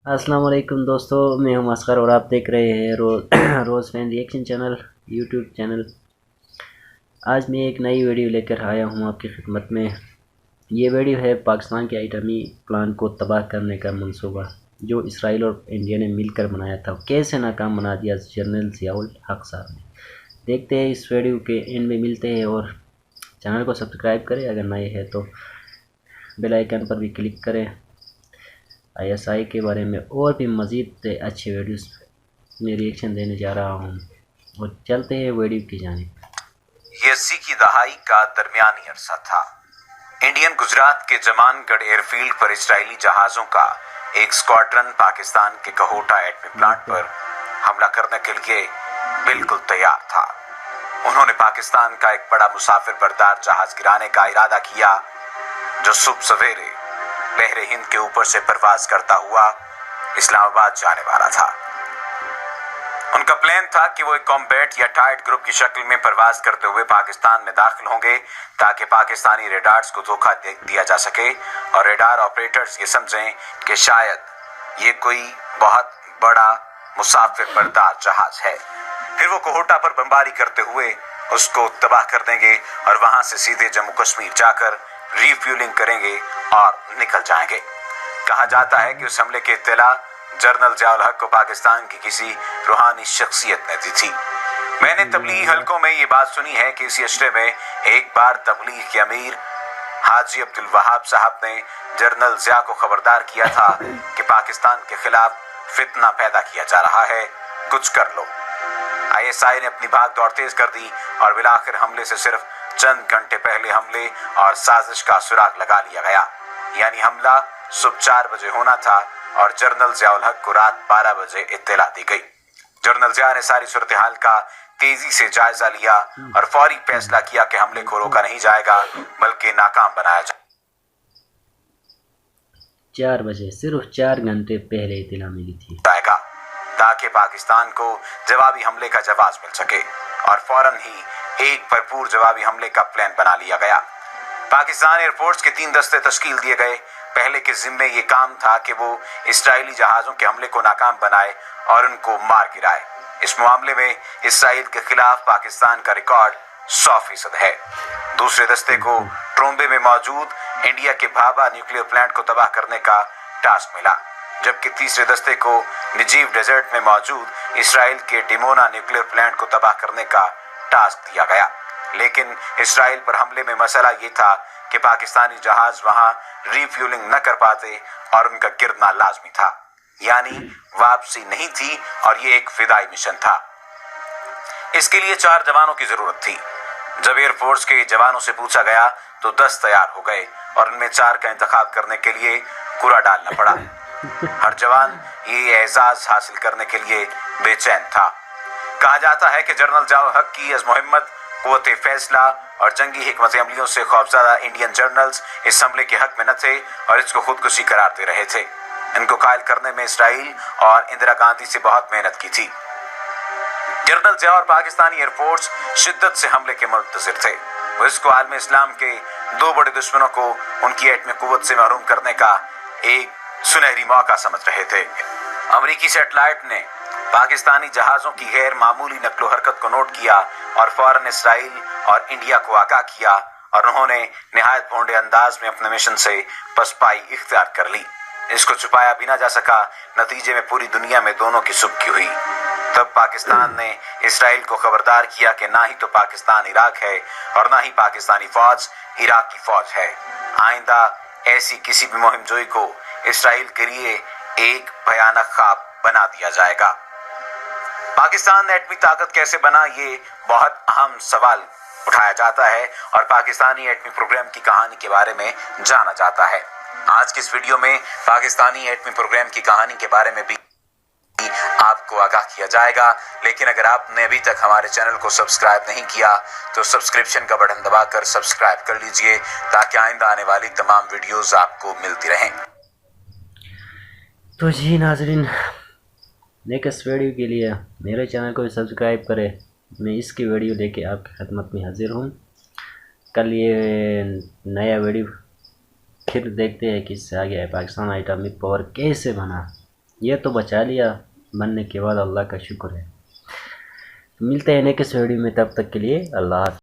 السلام علیکم دوستو، میں ہوں مسخر اور آپ دیکھ رہے ہیں Rose fan reaction channel YouTube channel. آج میں ایک نئی ویڈیو لے کر آیا ہوں آپ کی خدمت میں۔ یہ ویڈیو ہے پاکستان کے ایٹمی پلان کو تباہ کرنے کا منصوبہ جو اسرائیل اور انڈیا نے مل کر بنایا تھا، کیسے ناکام بنا دیا جنرل ضیاء الحق صاحب نے۔ دیکھتے ہیں اس ویڈیو کے اینڈ میں ملتے ہیں، اور چینل کو سبسکرائب کریں اگر نئے ہیں تو، بیل آئیکن پر بھی کلک کریں۔ ISI کے بارے میں اور بھی مزید اچھے ویڈیوز میں ریئیکشن دینے جا رہا ہوں، اور چلتے ہیں ویڈیو کی جانب۔ یہ 80 کی دہائی کا درمیانی عرصہ تھا۔ انڈین گجرات کے جمان گڑھ ایئر فیلڈ پر اسرائیلی جہازوں کا ایک سکواڈرن پاکستان کے کہوٹہ ایٹمی پلانٹ پر حملہ کرنے کے لیے بالکل تیار تھا۔ انہوں نے پاکستان کا ایک بڑا مسافر بردار جہاز گرانے کا ارادہ کیا جو صبح سویرے بحر ہند کے اوپر سے پرواز کرتا ہوا اسلام آباد جانے والا تھا۔ ان کا پلان تھا کہ وہ ایک کامبیٹ یا ٹائٹ گروپ کی شکل میں پرواز کرتے ہوئے پاکستان میں داخل ہوں گے تاکہ پاکستانی ریڈارز کو دھوکہ دیا جا سکے اور ریڈار آپریٹرز یہ سمجھیں کہ شاید یہ کوئی بہت بڑا مسافر بردار جہاز ہے۔ پھر وہ کوہوٹا پر بمباری کرتے ہوئے اس کو تباہ کر دیں گے اور وہاں سے سیدھے جموں کشمیر جا کر ری فیولنگ کریں گے اور نکل جائیں گے۔ کہا جاتا ہے کہ اس حملے کی اطلاع جنرل ضیاء الحق کو پاکستان کی کسی روحانی شخصیت نے دی تھی۔ میں نے تبلیغی حلقوں میں یہ بات سنی ہے کہ اسی اشرے میں ایک بار تبلیغ کے امیر حاجی عبدالوہاب صاحب نے جنرل ضیاء کو خبردار کیا تھا کہ پاکستان کے خلاف فتنہ پیدا کیا جا رہا ہے، کچھ کر لو۔ ISI نے اپنی بھاگ دوڑ تیز کر دی اور بالآخر حملے سے صرف چند گھنٹے پہلے حملے اور سازش کا سراغ لگا لیا گیا، یعنی حملہ صبح 4 بجے ہونا تھا اور جنرل ضیاء الحق کو رات 12 بجے اطلاع دی گئی۔ جنرل ضیاء نے ساری صورتحال کا تیزی سے جائزہ لیا اور فوری فیصلہ کیا کہ حملے کو روکا نہیں جائے گا بلکہ ناکام بنایا جائے 4 بجے، صرف 4 گھنٹے پہلے اطلاع ملی تھی گا تاکہ پاکستان کو جوابی حملے کا جواز مل سکے، اور فوراً ہی ایک بھرپور جوابی حملے کا پلان بنا لیا گیا۔ پاکستان ایئر فورس کے 3 دستے تشکیل دیے گئے۔ پہلے کے ذمے یہ کام تھا کہ وہ اسرائیلی جہازوں کے حملے کو ناکام بنائے اور ان کو مار گرائے۔ اس معاملے میں اسرائیل کے خلاف پاکستان کا ریکارڈ 100% ہے۔ دوسرے دستے کو ٹرومبے میں موجود انڈیا کے بھابھا نیوکلیئر پلانٹ کو تباہ کرنے کا ٹاسک ملا، جبکہ تیسرے دستے کو نجیو ڈیزرٹ میں موجود اسرائیل کے ڈیمونا نیوکلیئر پلانٹ کو تباہ کرنے کا ٹاسک دیا گیا۔ لیکن اسرائیل پر حملے میں مسئلہ یہ تھا کہ پاکستانی جہاز وہاں ری فیولنگ نہ کر پاتے اور ان کا گرنا لازمی تھا، یعنی واپسی نہیں تھی، اور یہ ایک فدائی مشن تھا۔ اس کے لیے 4 جوانوں کی ضرورت تھی۔ جب ایئر فورس کے جوانوں سے پوچھا گیا تو 10 تیار ہو گئے اور ان میں 4 کا انتخاب کرنے کے لیے کوڑا ڈالنا پڑا۔ ہر جوان یہ اعزاز حاصل کرنے کے لیے بے چین تھا۔ کہا جاتا ہے کہ جنرل ضیاء الحق کی عزم و ہمت، قوت فیصلہ اور جنگی حکمت عملیوں سے خوفزدہ انڈین جنرلز اس حملے کے حق میں نہ تھے اور اس کو خودکشی قرار دے رہے تھے۔ ان کو قائل کرنے میں اسرائیل اور اندرا گاندھی سے بہت محنت کی تھی۔ جنرل ضیاء اور پاکستانی ایئر فورس شدت سے حملے کے منتظر تھے۔ وہ اس کو عالم اسلام کے 2 بڑے دشمنوں کو ان کی ایٹمی قوت سے محروم کرنے کا ایک سنہری موقع سمجھ رہے تھے۔ امریکی سیٹلائٹ نے پاکستانی جہازوں کی غیر معمولی نقل و حرکت کو نوٹ کیا اور فوراً اسرائیل اور انڈیا کو آگاہ کیا، اور انہوں نے نہایت بھونڈے انداز میں اپنے مشن سے پسپائی اختیار کر لی۔ اس کو چھپایا بھی نہ جا سکا، نتیجے میں پوری دنیا میں دونوں کی سبکی ہوئی۔ تب پاکستان نے اسرائیل کو خبردار کیا کہ نہ ہی تو پاکستان عراق ہے اور نہ ہی پاکستانی فوج عراق کی فوج ہے۔ آئندہ ایسی کسی بھی مہم جوئی کو اسرائیل کے لیے ایک بھیانک خواب بنا دیا جائے گا۔ پاکستان ایٹمی طاقت کیسے بنا، یہ بہت اہم سوال اٹھایا جاتا ہے اور پاکستانی ایٹمی پروگرام کی کہانی کے بارے میں جانا جاتا ہے۔ آج کی اس ویڈیو میں پاکستانی ایٹمی پروگرام کی کہانی کے بارے میں بھی آپ کو آگاہ کیا جائے گا، لیکن اگر آپ نے ابھی تک ہمارے چینل کو سبسکرائب نہیں کیا تو سبسکرپشن کا بٹن دبا کر سبسکرائب کر لیجئے تاکہ آئندہ آنے والی تمام ویڈیوز آپ کو ملتی رہیں۔ تو جی ناظرین، نیکسٹ ویڈیو کے لیے میرے چینل کو بھی سبسکرائب کریں۔ میں اس کی ویڈیو لے کے آپ کی خدمت میں حاضر ہوں۔ کل یہ نیا ویڈیو پھر دیکھتے ہیں کہ اس سے آگے پاکستان ایٹمی پاور کیسے بنا۔ یہ تو بچا لیا، بننے کے بعد اللہ کا شکر ہے۔ ملتے ہیں نیکسٹ ویڈیو میں، تب تک کے لیے اللہ حافظ۔